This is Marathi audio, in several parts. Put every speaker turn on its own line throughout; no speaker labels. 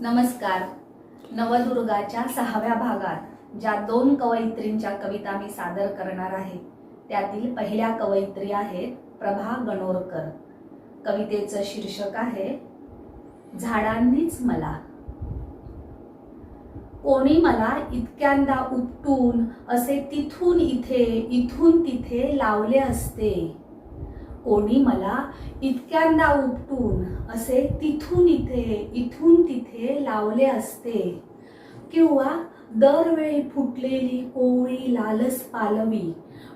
नमस्कार. नवदुर्गाच्या 6व्या भागात ज्या 2 कवयित्रींच्या कविता मी सादर करणार आहे त्यातील पहिल्या कवयित्री आहेत प्रभा गणोरकर. कवितेचं शीर्षक आहे झाडांनीच मला. कोणी मला इतक्यांदा उपटून असे तिथून इथे इथून तिथे लावले असते. कोणी मला इतक्यांदा उपटून असे तिथून इथे इथून तिथे लावले असते. किंवा दरवेळी फुटलेली कोवळी लालस पालवी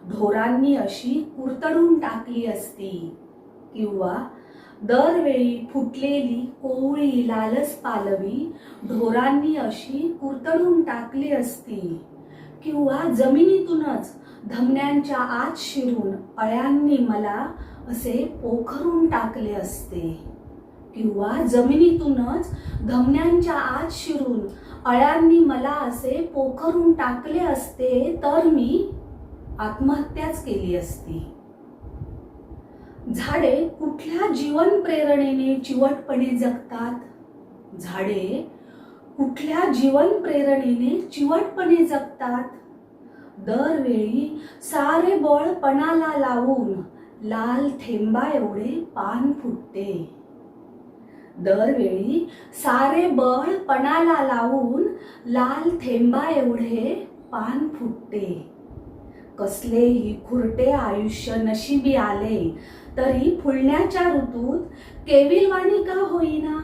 ढोरांनी अशी कुरतडून टाकली असती. किंवा दरवेळी फुटलेली कोवळी लालस पालवी ढोरांनी अशी कुरतडून टाकली असती. किंवा जमिनीतूनच धमन्यांच्या आत शिरून अळ्यांनी मला असे पोखरून टाकले असते. किंवा जमिनीतूनच धमन्यांच्या आत शिरून अळ्यांनी मला असे पोखरून टाकले असते तर मी आत्महत्याच केली असती. झाडे कुठल्या जीवन प्रेरणेने चिवटपणे जगतात? झाडे कुठल्या जीवन प्रेरणेने चिवटपणे जगतात? दरवेळी सारे बळ पणाला लावून लाल थेंबा एवढे पान फुटते. दरवेळी सारे बळ पणाला लावून लाल थेंबा एवढे पान फुटते. कसलेही खुरटे आयुष्य नशिबी आले तरी फुलण्याच्या ऋतूत केविलवाणी का होईना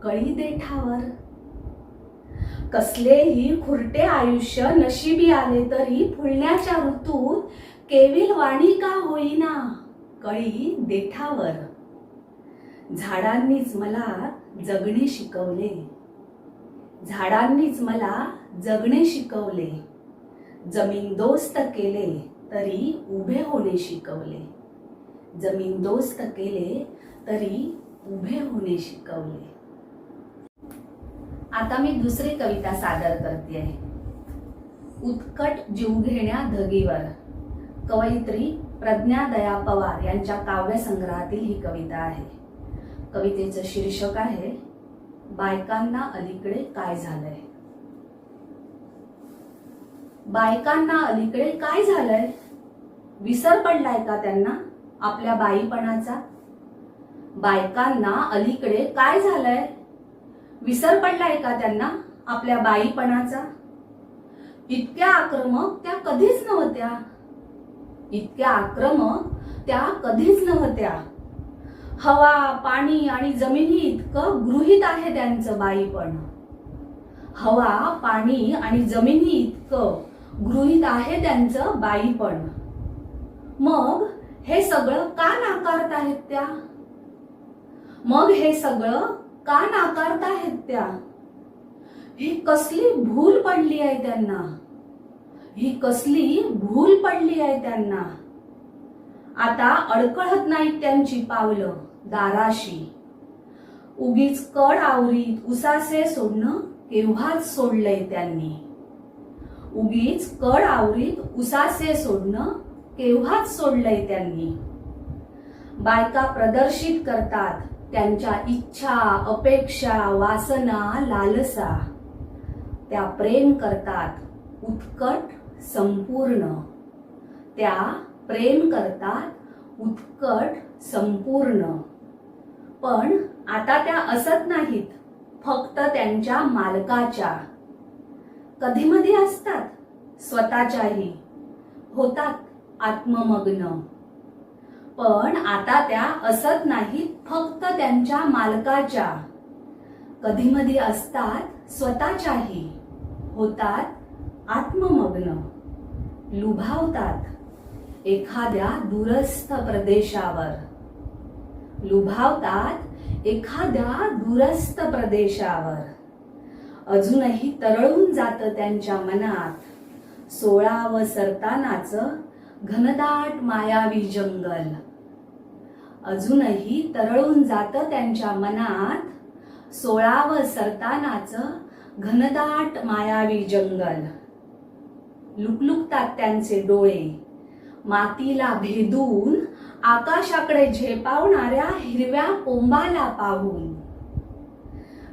कळी देठावर. कसलेही खुरटे आयुष्य नशिबी आले तरी फुलण्याच्या ऋतूत केविलवाणी का होईना कळी देठावर. झाडांनीच मला जगणे शिकवले. झाडांनीच मला जगणे शिकवले. जमीनदोस्त केले तरी उभे होणे शिकवले. जमीनदोस्त केले तरी उभे होणे शिकवले. आता मी दुसरी कविता सादर करते आहे. उत्कट जीवघेण्या धगीवर. कवयित्री प्रज्ञा दया पवार यांच्या काव्यसंग्रहातील ही कविता आहे. कवितेचं शीर्षक आहे बायकांना अलीकडे काय झालंय. बायकांना अलीकडे काय झालंय? विसर पडलाय का त्यांना आपल्या बाईपणाचा? बायकांना अलीकडे काय झालंय? विसर पडलाय का त्यांना आपल्या बाईपणाचा? इतक्या आक्रमक त्या कधीच नव्हत्या. इतक्या आक्रमक त्या कधीच नव्हत्या. हवा पाणी आणि जमिनी इतकं गृहीत आहे त्यांचं बाईपण. हवा पाणी आणि जमिनी इतकं गृहीत आहे त्यांचं बाईपण. मग हे सगळं का नाकारताहेत त्या? मग हे सगळं का नाकारताहेत त्या? ही कसली भूल पडली आहे त्यांना. ही कसली भूल पडली आहे त्यांना. आता अडकळत नाहीत त्यांची पावलं दाराशी. उगीच कड आवरीत उसासे सोडणं केव्हाच सोडलंय त्यांनी. उगीच कड आवरीत उसासे सोडणं केव्हाच सोडलंय त्यांनी. बायका प्रदर्शित करतात त्यांच्या इच्छा अपेक्षा वासना लालसा. त्या प्रेम करतात उत्कट संपूर्ण. त्या प्रेम करतात उत्कट संपूर्ण. पण आता त्या असत नाहीत फक्त त्यांच्या मालकाच्या. कधीमधी असतात स्वतःच्याही. होतात आत्ममग्न. पण आता त्या असत नाहीत फक्त त्यांच्या मालकाच्या. कधीमधी असतात स्वतःच्याही. होतात आत्ममग्न. लुभावतात एखाद्या दूरस्थ प्रदेशावर. लुभावतात एखाद्या दूरस्थ प्रदेशावर. अजूनही तरळून जातं त्यांच्या मनात 16व सरतानाचं घनदाट मायावी जंगल. अजूनही तरळून जातं त्यांच्या मनात 16व सरतानाचं घनदाट मायावी जंगल. लुकलुकतात त्यांचे डोळे मातीला भेदून आकाशाकडे झेपावणाऱ्या हिरव्या कोंबाला पाहून.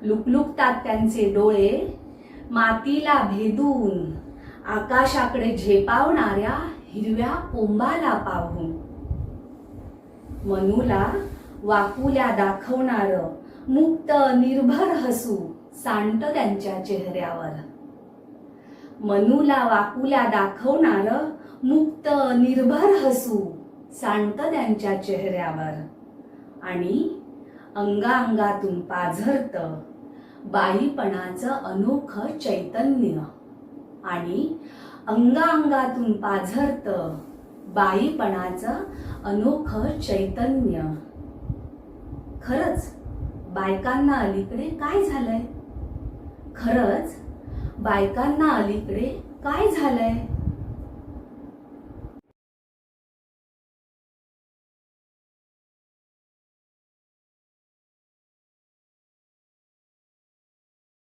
लुकलुकतात त्यांचे डोळे मातीला भेदून, आकाशाकडे झेपावणाऱ्या हिरव्या पोंबाला पाहून. मनूला वाकुल्या दाखवणार मुक्त निर्भर हसू सांडतं त्यांच्या चेहऱ्यावर. मनूला वाकुल्या दाखवणार मुक्त निर्भर हसू सांडतं त्यांच्या चेहऱ्यावर. आणि अंगाअंगातून पाझरतं बाईपणाचं अनोखं चैतन्य. आणि अंगाअंगातून पाझरतं बाईपणाचं अनोखं चैतन्य. खरंच बायकांना अलीकडे काय झालंय? खरंच बायकांना अलीकडे काय झालंय?